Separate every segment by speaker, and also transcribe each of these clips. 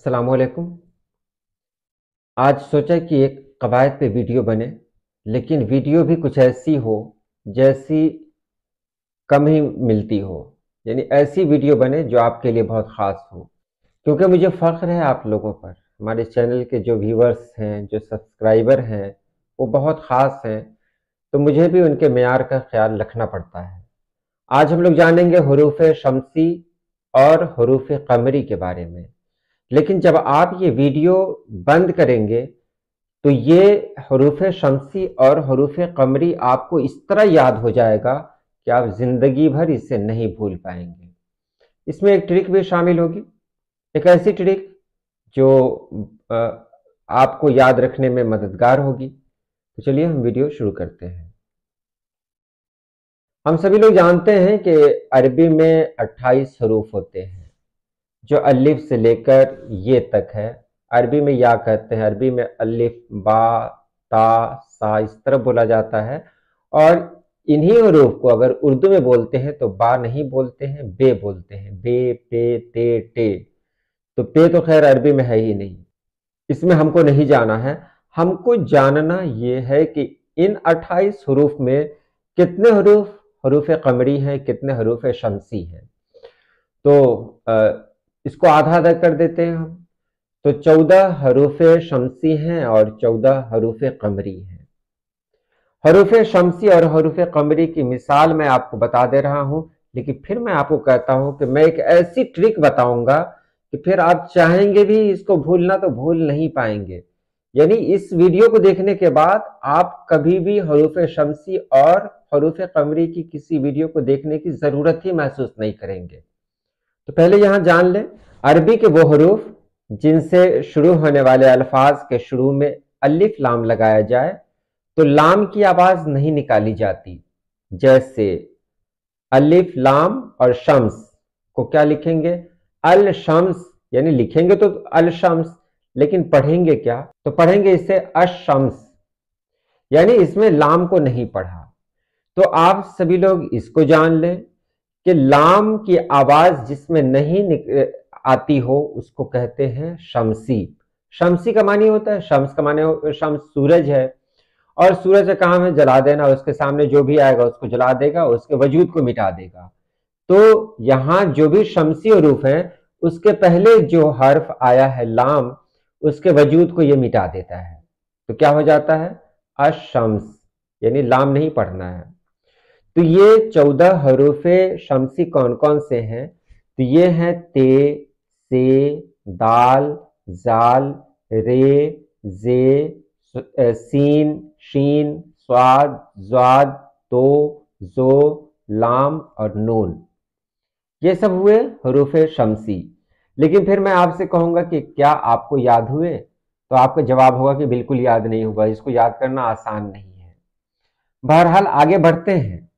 Speaker 1: अस्सलाम वालेकुम। आज सोचा कि एक कवायद पे वीडियो बने, लेकिन वीडियो भी कुछ ऐसी हो जैसी कम ही मिलती हो। यानी ऐसी वीडियो बने जो आपके लिए बहुत ख़ास हो, क्योंकि मुझे फ़ख्र है आप लोगों पर। हमारे चैनल के जो व्यूअर्स हैं, जो सब्सक्राइबर हैं, वो बहुत ख़ास हैं, तो मुझे भी उनके मेयार का ख्याल रखना पड़ता है। आज हम लोग जानेंगे हुरूफ़ शम्सी और हुरूफ़ क़मरी के बारे में। लेकिन जब आप ये वीडियो बंद करेंगे तो ये हरूफ शम्सी और हरूफ कमरी आपको इस तरह याद हो जाएगा कि आप जिंदगी भर इसे नहीं भूल पाएंगे। इसमें एक ट्रिक भी शामिल होगी, एक ऐसी ट्रिक जो अ, आपको याद रखने में मददगार होगी। तो चलिए हम वीडियो शुरू करते हैं। हम सभी लोग जानते हैं कि अरबी में 28 हरूफ होते हैं, जो अलिफ से लेकर ये तक है। अरबी में या कहते हैं, अरबी में अलिफ, बा, ता, सा इस तरह बोला जाता है। और इन्हीं हरूफ को अगर उर्दू में बोलते हैं तो बा नहीं बोलते हैं, बे बोलते हैं। बे, पे, ते, टे। तो पे तो खैर अरबी में है ही नहीं, इसमें हमको नहीं जाना है। हमको जानना ये है कि इन 28 हरूफ में कितने हरूफ हरूफ कमरी हैं, कितने हरूफ शमसी हैं। तो इसको आधा आधा कर देते हैं हम। तो 14 हरूफ शमसी हैं और 14 हरूफ कमरी हैं। हरूफ शमसी और हरूफ कमरी की मिसाल मैं आपको बता दे रहा हूं, लेकिन फिर मैं आपको कहता हूं कि मैं एक ऐसी ट्रिक बताऊंगा कि फिर आप चाहेंगे भी इसको भूलना तो भूल नहीं पाएंगे। यानी इस वीडियो को देखने के बाद आप कभी भी हरूफ शमसी और हरूफ कमरी की किसी वीडियो को देखने की जरूरत ही महसूस नहीं करेंगे। तो पहले यहां जान लें, अरबी के वो हरूफ जिनसे शुरू होने वाले अल्फाज के शुरू में अलिफ लाम लगाया जाए तो लाम की आवाज नहीं निकाली जाती। जैसे अलिफ लाम और शम्स को क्या लिखेंगे? अल शम्स। यानी लिखेंगे तो अल शम्स, लेकिन पढ़ेंगे क्या? तो पढ़ेंगे इसे अशम्स, यानी इसमें लाम को नहीं पढ़ा। तो आप सभी लोग इसको जान लें कि लाम की आवाज जिसमें नहीं आती हो उसको कहते हैं शमसी। शमसी का मानी होता है, शम्स का माने शम्स सूरज है, और सूरज का काम है जला देना, उसके सामने जो भी आएगा उसको जला देगा, उसके वजूद को मिटा देगा। तो यहां जो भी शमसी हरूफ है उसके पहले जो हर्फ आया है लाम, उसके वजूद को ये मिटा देता है। तो क्या हो जाता है? अशम्स, यानी लाम नहीं पढ़ना है। तो ये 14 हरूफ शमसी कौन कौन से हैं? तो ये हैं ते, से, दाल, जाल, रे, जे, सीन, शीन, स्वाद, ज्वाद, तो, जो, लाम और नून। ये सब हुए हरूफ शमसी। लेकिन फिर मैं आपसे कहूंगा कि क्या आपको याद हुए? तो आपका जवाब होगा कि बिल्कुल याद नहीं हुआ, इसको याद करना आसान नहीं है। बहरहाल आगे बढ़ते हैं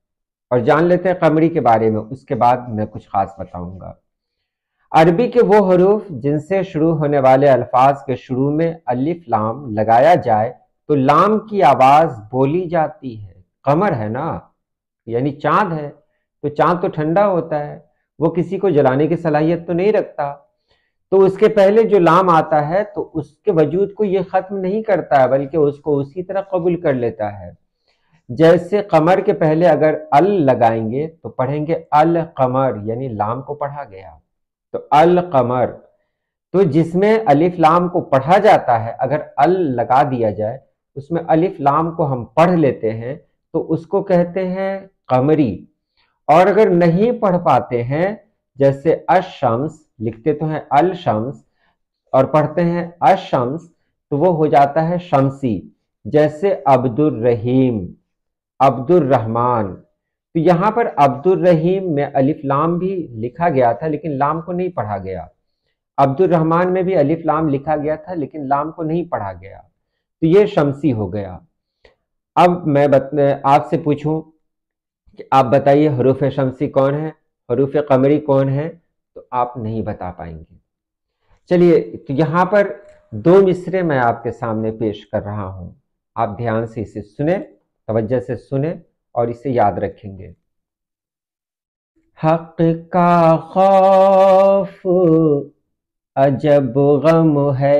Speaker 1: और जान लेते हैं कमरी के बारे में, उसके बाद मैं कुछ खास बताऊंगा। अरबी के वो हरूफ जिनसे शुरू होने वाले अल्फाज के शुरू में अलिफ लाम लगाया जाए तो लाम की आवाज बोली जाती है। कमर है ना, यानी चांद है, तो चांद तो ठंडा होता है, वो किसी को जलाने की सलाहियत तो नहीं रखता। तो उसके पहले जो लाम आता है तो उसके वजूद को ये खत्म नहीं करता है, बल्कि उसको उसी तरह कबूल कर लेता है। जैसे कमर के पहले अगर अल लगाएंगे तो पढ़ेंगे अल कमर, यानी लाम को पढ़ा गया। तो अल कमर, तो जिसमें अलिफ लाम को पढ़ा जाता है अगर अल लगा दिया जाए, उसमें अलिफ लाम को हम पढ़ लेते हैं तो उसको कहते हैं कमरी। और अगर नहीं पढ़ पाते हैं, जैसे अशम्स, लिखते तो हैं अल शम्स और पढ़ते हैं अशम्स, तो वो हो जाता है शमसी। जैसे अब्दुर रहीम, अब्दुर रहमान। तो यहां पर अब्दुर रहीम में अलिफ लाम भी लिखा गया था लेकिन लाम को नहीं पढ़ा गया। अब्दुर रहमान में भी अलिफ लाम लिखा गया था लेकिन लाम को नहीं पढ़ा गया। तो ये शमसी हो गया। अब मैं आपसे पूछूं कि आप बताइए हरूफ शमसी कौन है, हरूफ कमरी कौन है? तो आप नहीं बता पाएंगे। चलिए, तो यहां पर दो मिसरे मैं आपके सामने पेश कर रहा हूं, आप ध्यान से इसे सुने, तवज्जो से सुने और इसे याद रखेंगे। हक का खौफ अजब गम है,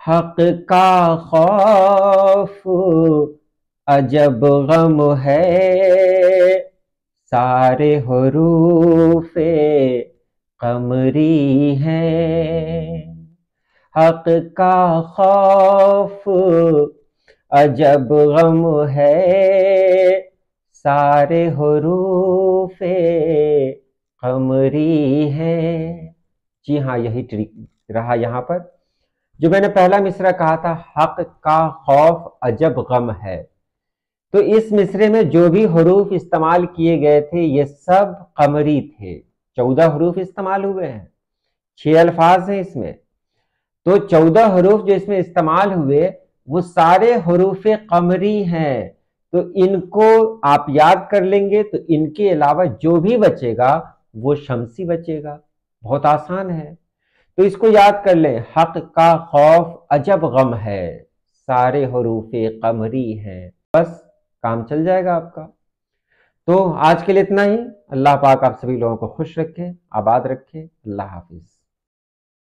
Speaker 1: हक का खौफ अजब गम है, सारे हरूफे कमरी हैं। हक का खौफ अजब गम है, सारे हरूफे कमरी हैं। जी हाँ, यही ट्रिक रहा यहाँ पर। जो मैंने पहला मिसरा कहा था, हक का खौफ अजब गम है, तो इस मिसरे में जो भी हरूफ इस्तेमाल किए गए थे ये सब कमरी थे। 14 हरूफ इस्तेमाल हुए हैं, 6 अल्फाज हैं इसमें, तो 14 हरूफ जो इसमें इस्तेमाल हुए वो सारे हरूफ कमरी हैं। तो इनको आप याद कर लेंगे तो इनके अलावा जो भी बचेगा वो शमसी बचेगा। बहुत आसान है, तो इसको याद कर लें। हक का खौफ अजब गम है, सारे हरूफ कमरी हैं। बस काम चल जाएगा आपका। तो आज के लिए इतना ही। अल्लाह पाक आप सभी लोगों को खुश रखे, आबाद रखे। अल्लाह हाफिज।